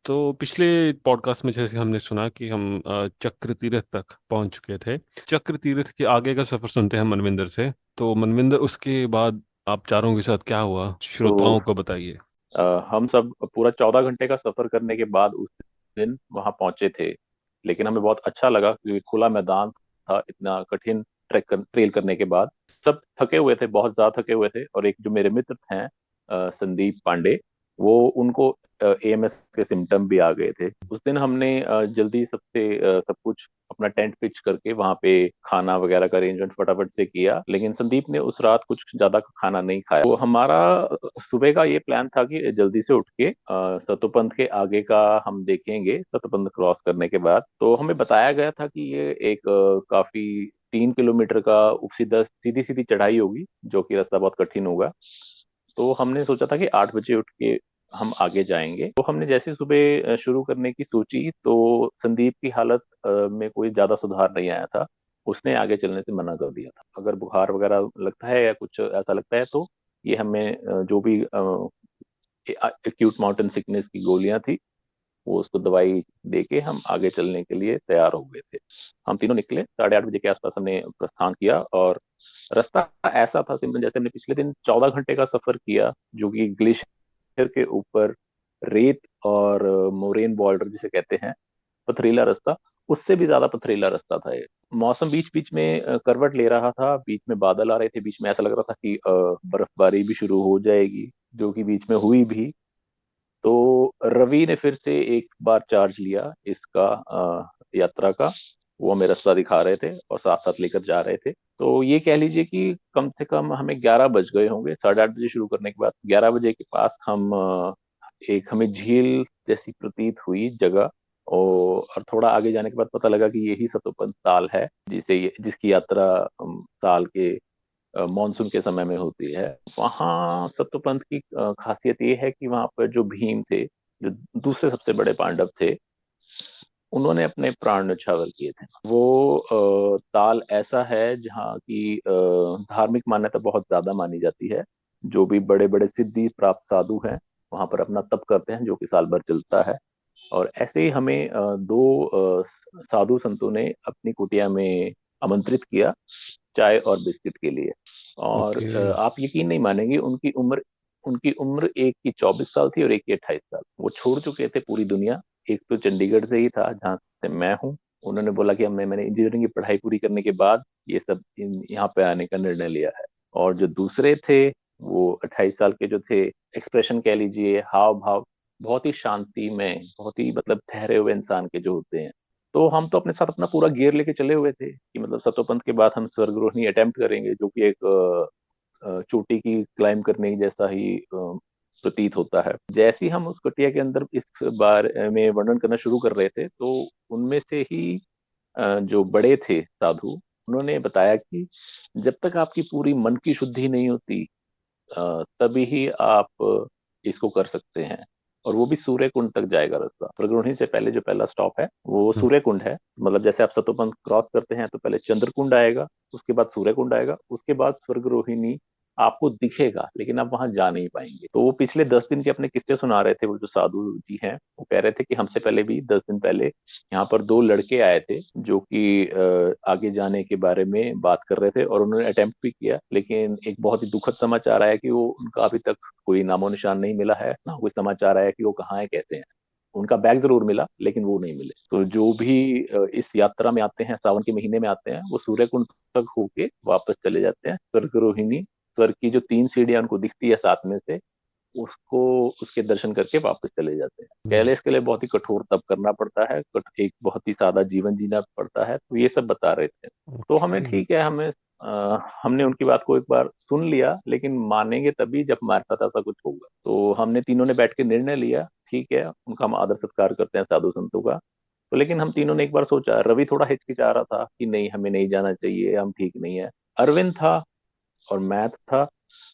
तो पिछले पॉडकास्ट में जैसे हमने सुना कि हम चक्र तीर्थ तक पहुंच चुके थे। चक्र तीर्थ के आगे का सफर सुनते हैं मनविंदर से। तो मनविंदर, उसके बाद आप चारों के साथ क्या हुआ, तो श्रोताओं को बताइए। हम सब पूरा 14 घंटे का सफर करने के बाद उस दिन वहां पहुंचे थे। लेकिन हमें बहुत अच्छा लगा क्योंकि खुला मैदान था। इतना कठिन ट्रेल करने के बाद सब थके हुए थे, बहुत ज्यादा थके हुए थे। और एक जो मेरे मित्र हैं, संदीप पांडे, वो उनको एएमएस के सिम्टम भी आ गए थे। उस दिन हमने जल्दी सबसे सब कुछ अपना टेंट पिच करके वहां पे खाना वगैरह का अरेंजमेंट फटाफट से किया। लेकिन संदीप ने उस रात कुछ ज्यादा खाना नहीं खाया। तो हमारा सुबह का ये प्लान था कि जल्दी से उठ के सतोपंथ के आगे का हम देखेंगे। सतोपंथ क्रॉस करने के बाद तो हमें बताया गया था कि ये एक काफी 3 किलोमीटर का सीधा सीधी सीधी चढ़ाई होगी, जो कि रास्ता बहुत कठिन होगा। तो हमने सोचा था कि 8 बजे उठ के हम आगे जाएंगे। तो हमने जैसे सुबह शुरू करने की सोची तो संदीप की हालत में कोई ज्यादा सुधार नहीं आया था। उसने आगे चलने से मना कर दिया था। अगर बुखार वगैरह लगता है या कुछ ऐसा लगता है तो ये हमें जो भी एक्यूट माउंटेन सिकनेस की गोलियां थी, वो उसको दवाई दे के हम आगे चलने के लिए तैयार हो गए थे। हम तीनों निकले, 8:30 बजे के आसपास हमने प्रस्थान किया। और रास्ता ऐसा था सिमरन, जैसे हमने पिछले दिन 14 घंटे का सफर किया, जो कि ग्लेशियर के ऊपर रेत और मोरेन बॉर्डर जिसे कहते हैं, पथरीला रास्ता, उससे भी ज्यादा पथरीला रास्ता था ये। मौसम बीच बीच में करवट ले रहा था, बीच में बादल आ रहे थे, बीच में ऐसा लग रहा था कि बर्फबारी भी शुरू हो जाएगी, जो कि बीच में हुई भी। तो रवि ने फिर से एक बार चार्ज लिया इसका, यात्रा का। वो हमें रास्ता दिखा रहे थे और साथ साथ लेकर जा रहे थे। तो ये कह लीजिए कि कम से कम हमें 11 बज गए होंगे। 8:30 बजे शुरू करने के बाद 11 बजे के पास हम एक हमें झील जैसी प्रतीत हुई जगह। और थोड़ा आगे जाने के बाद पता लगा कि यही सतोपंथ ताल है, जिसकी यात्रा साल के मानसून के समय में होती है। वहाँ सत्यपंथ की खासियत ये है कि वहाँ पर जो भीम थे, जो दूसरे सबसे बड़े पांडव थे, उन्होंने अपने प्राण न्यौछावर किए थे। वो ताल ऐसा है जहाँ की धार्मिक मान्यता बहुत ज्यादा मानी जाती है। जो भी बड़े बड़े सिद्धि प्राप्त साधु हैं, वहां पर अपना तप करते हैं, जो कि साल भर चलता है। और ऐसे ही हमें दो साधु संतों ने अपनी कुटिया में आमंत्रित किया, चाय और बिस्किट के लिए। और ओके। आप यकीन नहीं मानेंगे, उनकी उम्र एक की 24 साल थी और एक की 28 साल। वो छोड़ चुके थे पूरी दुनिया। एक तो चंडीगढ़ से ही था जहाँ से मैं हूँ। उन्होंने बोला कि हमने मैंने इंजीनियरिंग की पढ़ाई पूरी करने के बाद ये सब यहाँ पे आने का निर्णय लिया है। और जो दूसरे थे, वो 28 साल के जो थे, एक्सप्रेशन कह लीजिए, हाव भाव बहुत ही शांति में, बहुत ही मतलब ठहरे हुए इंसान के जो होते हैं। तो हम तो अपने साथ अपना पूरा गियर लेके चले हुए थे कि मतलब सतोपंथ के बाद हम स्वर्गरोहिणी अटेम्प्ट करेंगे, जो कि एक चोटी की क्लाइम करने की जैसा ही प्रतीत होता है। जैसे ही हम उस कुटिया के अंदर इस बार में वर्णन करना शुरू कर रहे थे, तो उनमें से ही जो बड़े थे साधु, उन्होंने बताया कि जब तक आपकी पूरी मन की शुद्धि नहीं होती, तभी ही आप इसको कर सकते हैं। और वो भी सूर्य कुंड तक जाएगा रास्ता। प्रगरुणी से पहले जो पहला स्टॉप है वो हम्म। सूर्य कुंड है। मतलब जैसे आप सतोपंथ क्रॉस करते हैं तो पहले चंद्रकुंड आएगा, उसके बाद सूर्य कुंड आएगा, उसके बाद स्वर्गरोहिणी आपको दिखेगा, लेकिन आप वहां जा नहीं पाएंगे। तो वो पिछले 10 दिन के अपने किस्से सुना रहे थे। वो जो साधु जी हैं, वो कह रहे थे कि हमसे पहले भी 10 दिन पहले यहाँ पर दो लड़के आए थे, जो कि आगे जाने के बारे में बात कर रहे थे और उन्होंने अटेम्प्ट भी किया। लेकिन एक बहुत ही दुखद समाचार आया कि वो उनका अभी तक कोई नामो निशान नहीं मिला है, ना कोई समाचार आया कि वो कहाँ है, कैसे हैं। उनका बैग जरूर मिला, लेकिन वो नहीं मिले। तो जो भी इस यात्रा में आते हैं, सावन के महीने में आते हैं, वो सूर्य कुंड तक होके वापस चले जाते हैं। स्वर्ग रोहिणी, स्वर्ग की जो 3 सीढ़ियां उनको दिखती है साथ में से, उसको उसके दर्शन करके वापस चले जाते हैं। हम्म। कैलाश के लिए बहुत ही कठोर तप करना पड़ता है, एक बहुत ही सादा जीवन जीना पड़ता है। तो ये सब बता रहे थे। तो हमें ओके। ठीक है, हमने उनकी बात को एक बार सुन लिया, लेकिन मानेंगे तभी जब हमारे साथ ऐसा कुछ होगा। तो हमने तीनों ने बैठ के निर्णय लिया, ठीक है, उनका हम आदर सत्कार करते हैं साधु संतों का। तो लेकिन हम तीनों ने एक बार सोचा, रवि थोड़ा हिचकिचा रहा था कि नहीं, हमें नहीं जाना चाहिए, हम ठीक नहीं है। अरविंद था और मैं था।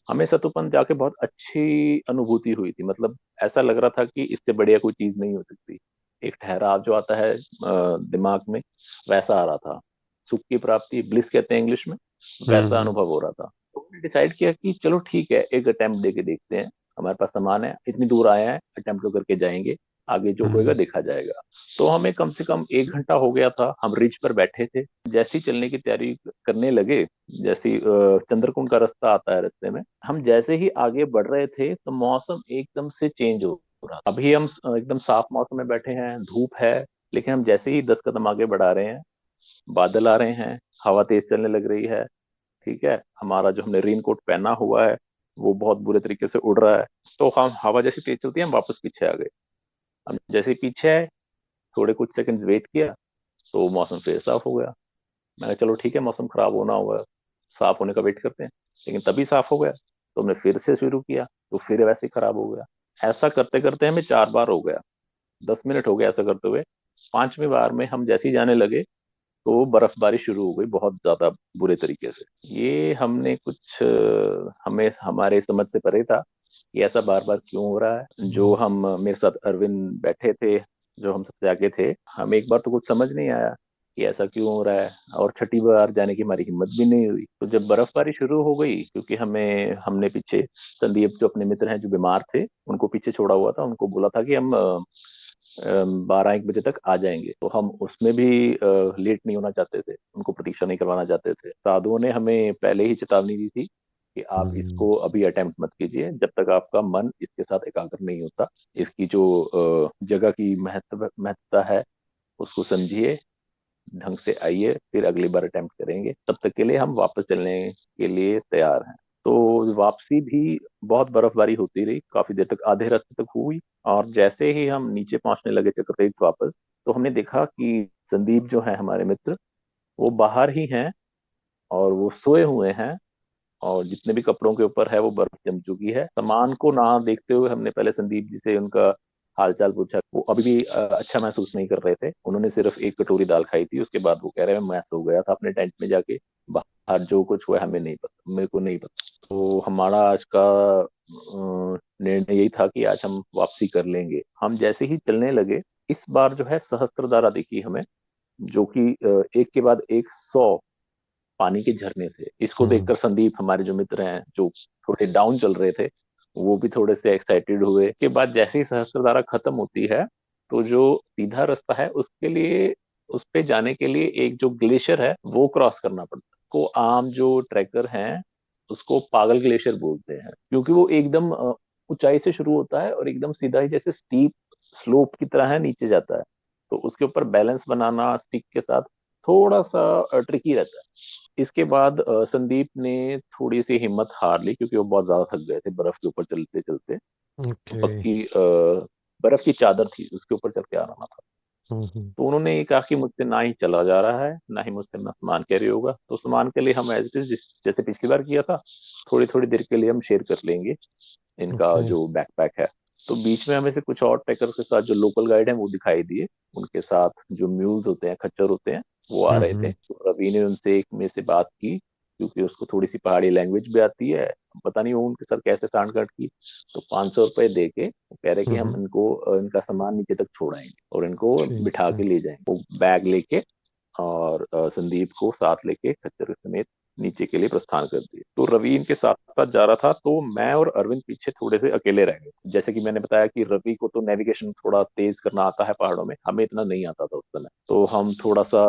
हमें सतुपन जाके बहुत अच्छी अनुभूति हुई थी। मतलब ऐसा लग रहा था कि इससे बढ़िया कोई चीज नहीं हो सकती। एक ठहराव जो आता है दिमाग में, वैसा आ रहा था। सुख की प्राप्ति, ब्लिस कहते हैं इंग्लिश में, वैसा हम्म। अनुभव हो रहा था। तो हमने डिसाइड किया कि चलो ठीक है, एक अटेम्प्ट दे के देखते हैं। हमारे पास सामान है, इतनी दूर आए हैं, अटेम्प्ट तो करके जाएंगे। आगे जो होएगा हम्म। देखा जाएगा। तो हमें कम से कम 1 घंटा हो गया था, हम रिज पर बैठे थे। जैसे ही चलने की तैयारी करने लगे, जैसे ही, चंद्रकुंड का रास्ता आता है, रास्ते में हम जैसे ही आगे बढ़ रहे थे तो मौसम एकदम से चेंज हो रहा। अभी हम एकदम साफ मौसम में बैठे हैं, धूप है, लेकिन हम जैसे ही 10 कदम आगे बढ़ा रहे हैं, बादल आ रहे हैं, हवा तेज चलने लग रही है। ठीक है, हमारा जो हमने रेन कोट पहना हुआ है वो बहुत बुरे तरीके से उड़ रहा है। तो हम, हवा जैसी तेज चलती है, हम वापस पीछे आ गए। हम जैसे ही पीछे आए, थोड़े कुछ सेकंड्स वेट किया, तो मौसम फिर साफ हो गया। मैंने कहा चलो ठीक है, मौसम खराब होना होगा, साफ होने का वेट करते हैं। लेकिन तभी साफ हो गया, तो हमने फिर से शुरू किया, तो फिर वैसे ही खराब हो गया। ऐसा करते करते हमें 4 बार हो गया, 10 मिनट हो गया ऐसा करते हुए। 5वीं बार में हम जैसे ही जाने लगे, तो बर्फबारी शुरू हो गई बहुत ज्यादा बुरे तरीके से। ये हमने कुछ हमें हमारे समझ से परे था कि ऐसा बार बार क्यों हो रहा है। जो हम, मेरे साथ अरविंद बैठे थे, जो हम सबसे आगे थे, हमें एक बार तो कुछ समझ नहीं आया कि ऐसा क्यों हो रहा है, और छठी बार जाने की हमारी हिम्मत भी नहीं हुई। तो जब बर्फबारी शुरू हो गई, क्योंकि हमें, हमने पीछे संदीप जो अपने मित्र हैं जो बीमार थे, उनको पीछे छोड़ा हुआ था, उनको बोला था कि हम 12-1 बजे तक आ जाएंगे। तो हम उसमें भी लेट नहीं होना चाहते थे, उनको प्रतीक्षा नहीं करवाना चाहते थे। साधुओं ने हमें पहले ही चेतावनी दी थी कि आप हम्म। इसको अभी अटेम्प्ट मत कीजिए जब तक आपका मन इसके साथ एकाग्र नहीं होता। इसकी जो जगह की महत्वता है, उसको समझिए, ढंग से आइए, फिर अगली बार अटेम्प्ट करेंगे। तब तक के लिए हम वापस चलने के लिए तैयार हैं। तो वापसी भी बहुत बर्फबारी होती रही, काफी देर तक, आधे रास्ते तक हुई। और जैसे ही हम नीचे पहुंचने लगे चक्रतीर्थ वापस, तो हमने देखा कि संदीप जो है हमारे मित्र, वो बाहर ही हैं, और वो सोए हुए हैं, और जितने भी कपड़ों के ऊपर है वो बर्फ जम चुकी है। सामान को ना देखते हुए हमने पहले संदीप जी से उनका हालचाल पूछा। वो अभी भी अच्छा महसूस नहीं कर रहे थे। उन्होंने सिर्फ एक कटोरी दाल खाई थी, उसके बाद वो कह रहे हैं मैं सो गया था अपने टेंट में जाके, बाहर जो कुछ हुआ है हमें नहीं पता, मेरे को नहीं पता। तो हमारा आज का निर्णय यही था कि आज हम वापसी कर लेंगे। हम जैसे ही चलने लगे, इस बार जो है सहस्त्रधारा दिखी हमें, जो कि एक के बाद एक 100 पानी के झरने थे। इसको हम्म। देखकर संदीप, हमारे जो मित्र हैं, जो थोड़े डाउन चल रहे थे, वो भी थोड़े से एक्साइटेड हुए। के बाद जैसे ही सहस्त्रधारा खत्म होती है, तो जो सीधा रास्ता है उसके लिए, उस पे जाने के लिए एक जो ग्लेशियर है वो क्रॉस करना पड़ता है। को आम जो ट्रैकर हैं उसको पागल ग्लेशियर बोलते हैं, क्योंकि वो एकदम ऊंचाई से शुरू होता है और एकदम सीधा ही, जैसे स्टीप स्लोप की तरह है, नीचे जाता है। तो उसके ऊपर बैलेंस बनाना स्टिक के साथ थोड़ा सा ट्रिकी रहता है। इसके बाद संदीप ने थोड़ी सी हिम्मत हार ली, क्योंकि वो बहुत ज्यादा थक गए थे बर्फ के ऊपर चलते चलते। तो ओके। पक्की बर्फ की चादर थी, उसके ऊपर चल के आना था। हम्म। तो उन्होंने ये कहा कि मुझसे ना ही चला जा रहा है, ना ही मुझसे ना सामान कैरी होगा, तो सामान के लिए हम एज इट इज, जैसे पिछली बार किया था, थोड़ी थोड़ी देर के लिए हम शेयर कर लेंगे इनका ओके। जो बैकपैक है। तो बीच में हमें से कुछ और ट्रैकर के साथ जो लोकल गाइड हैं वो दिखाई दिए। उनके साथ जो म्यूल्स होते हैं, खच्चर होते हैं, वो आ रहे थे। हम्म। तो रवि ने उनसे, एक में से बात की, क्योंकि उसको थोड़ी सी पहाड़ी लैंग्वेज भी आती है। पता नहीं वो उनके साथ कैसे सांठ की। तो 500 रुपए दे के वो कह रहे कि हम हम्म। इनको इनका सामान नीचे तक छोड़ाएंगे और इनको ठीक बिठा है। के ले जाएंगे। वो बैग लेके, और संदीप को साथ लेके खच्चर समेत नीचे के लिए प्रस्थान कर दिए। तो रवि इनके साथ साथ जा रहा था, तो मैं और अरविंद पीछे थोड़े से अकेले रह गए। जैसे कि मैंने बताया कि रवि को तो नेविगेशन थोड़ा तेज करना आता है पहाड़ों में, हमें इतना नहीं आता था उस समय। तो हम थोड़ा सा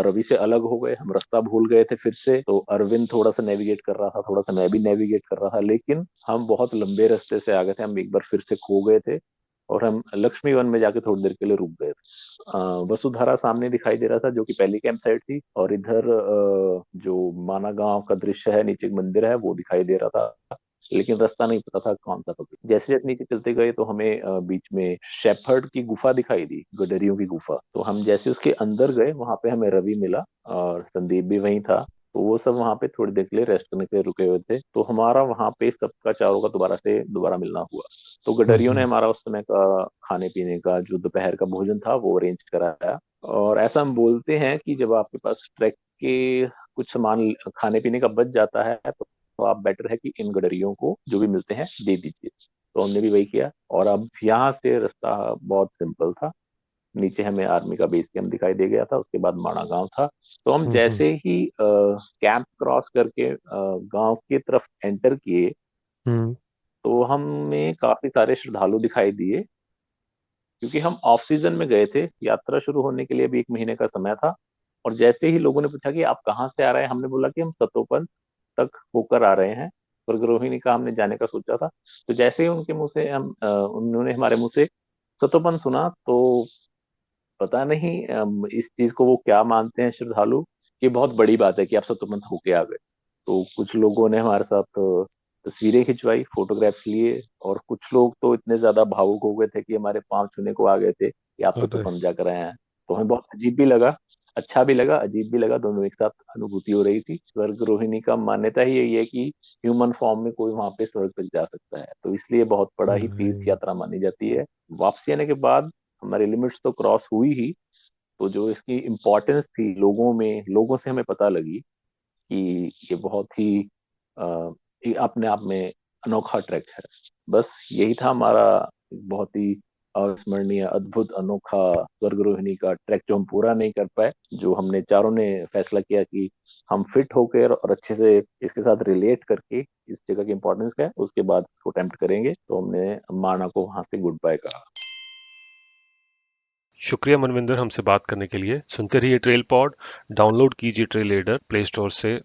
रवि से अलग हो गए, हम रास्ता भूल गए थे फिर से। तो अरविंद थोड़ा सा नेविगेट कर रहा था, थोड़ा सा मैं भी नेविगेट कर रहा था, लेकिन हम बहुत लंबे रास्ते से आ गए थे, हम एक बार फिर से खो गए थे। और हम लक्ष्मी वन में जाके थोड़ी देर के लिए रुक गए थे। वसुधारा सामने दिखाई दे रहा था, जो कि पहली कैंप साइट थी, और इधर जो माना गांव का दृश्य है, नीचे एक मंदिर है, वो दिखाई दे रहा था। लेकिन रास्ता नहीं पता था कौन सा पकड़े। जैसे जैसे नीचे चलते गए, तो हमें बीच में शेफर्ड की गुफा दिखाई दी, गडरियों की गुफा। तो हम जैसे उसके अंदर गए, वहां पे हमें रवि मिला, और संदीप भी वहीं था। तो वो सब वहां पे थोड़ी देर के लिए रेस्ट करने के लिए रुके हुए थे। तो हमारा वहां पे सबका चारों का दोबारा मिलना हुआ। तो गडरियों ने हम्म। हमारा उस समय का खाने पीने का, जो दोपहर का भोजन था, वो अरेंज कराया। और ऐसा हम बोलते हैं कि जब आपके पास ट्रैक के कुछ सामान खाने पीने का बच जाता है, तो आप, बेटर है कि इन गडरियों को जो भी मिलते हैं दे दीजिए। तो हमने भी वही किया। और अब यहाँ से रास्ता बहुत सिंपल था। नीचे हमें आर्मी का बेस कैंप दिखाई दे गया था, उसके बाद माणा गांव था। तो हम हम्म। जैसे ही कैंप क्रॉस करके गांव की तरफ एंटर किए, हम्म। तो हमें काफी सारे श्रद्धालु दिखाई दिए, क्योंकि हम ऑफ सीजन में गए थे, यात्रा शुरू होने के लिए भी 1 महीने का समय था। और जैसे ही लोगों ने पूछा कि आप कहाँ से आ रहे हैं, हमने बोला कि हम सतोपन तक होकर आ रहे हैं, स्वर्गरोहिणी का हमने जाने का सोचा था। तो जैसे ही उनके मुंह से उन्होंने हमारे मुंह से सतोपन सुना, तो पता नहीं इस चीज को वो क्या मानते हैं श्रद्धालु, कि बहुत बड़ी बात है कि आप सतोपंथ होके आ गए। तो कुछ लोगों ने हमारे साथ तस्वीरें खिंचवाई, फोटोग्राफ्स लिए, और कुछ लोग तो इतने ज्यादा भावुक हो गए थे कि हमारे पांव छूने को आ गए थे कि आप अरे। सतोपंथ जाकर आए हैं। तो हमें बहुत अजीब भी लगा, अच्छा भी लगा, अजीब भी लगा, दोनों एक साथ अनुभूति हो रही थी। स्वर्ग रोहिणी का मान्यता ही यही है कि ह्यूमन फॉर्म में कोई वहां पे स्वर्ग तक जा सकता है, तो इसलिए बहुत बड़ा ही अरे। तीर्थ यात्रा मानी जाती है। वापसी आने के बाद हमारी लिमिट्स तो क्रॉस हुई ही, तो जो इसकी इम्पोर्टेंस थी लोगों में, लोगों से हमें पता लगी कि ये बहुत ही ये अपने आप में अनोखा ट्रैक है। बस यही था हमारा बहुत ही अविस्मरणीय, अद्भुत, अनोखा स्वर्गरोहिणी का ट्रैक, जो हम पूरा नहीं कर पाए। जो हमने चारों ने फैसला किया कि हम फिट होकर और अच्छे से इसके साथ रिलेट करके इस जगह की इम्पोर्टेंस क्या है, उसके बाद इसको अटेम्प्ट करेंगे, तो हमने माना को वहां से गुड बाय कहा। शुक्रिया मनविंदर, हमसे बात करने के लिए। सुनते रहिए ट्रेल पॉड। डाउनलोड कीजिए ट्रेल लीडर प्ले स्टोर से।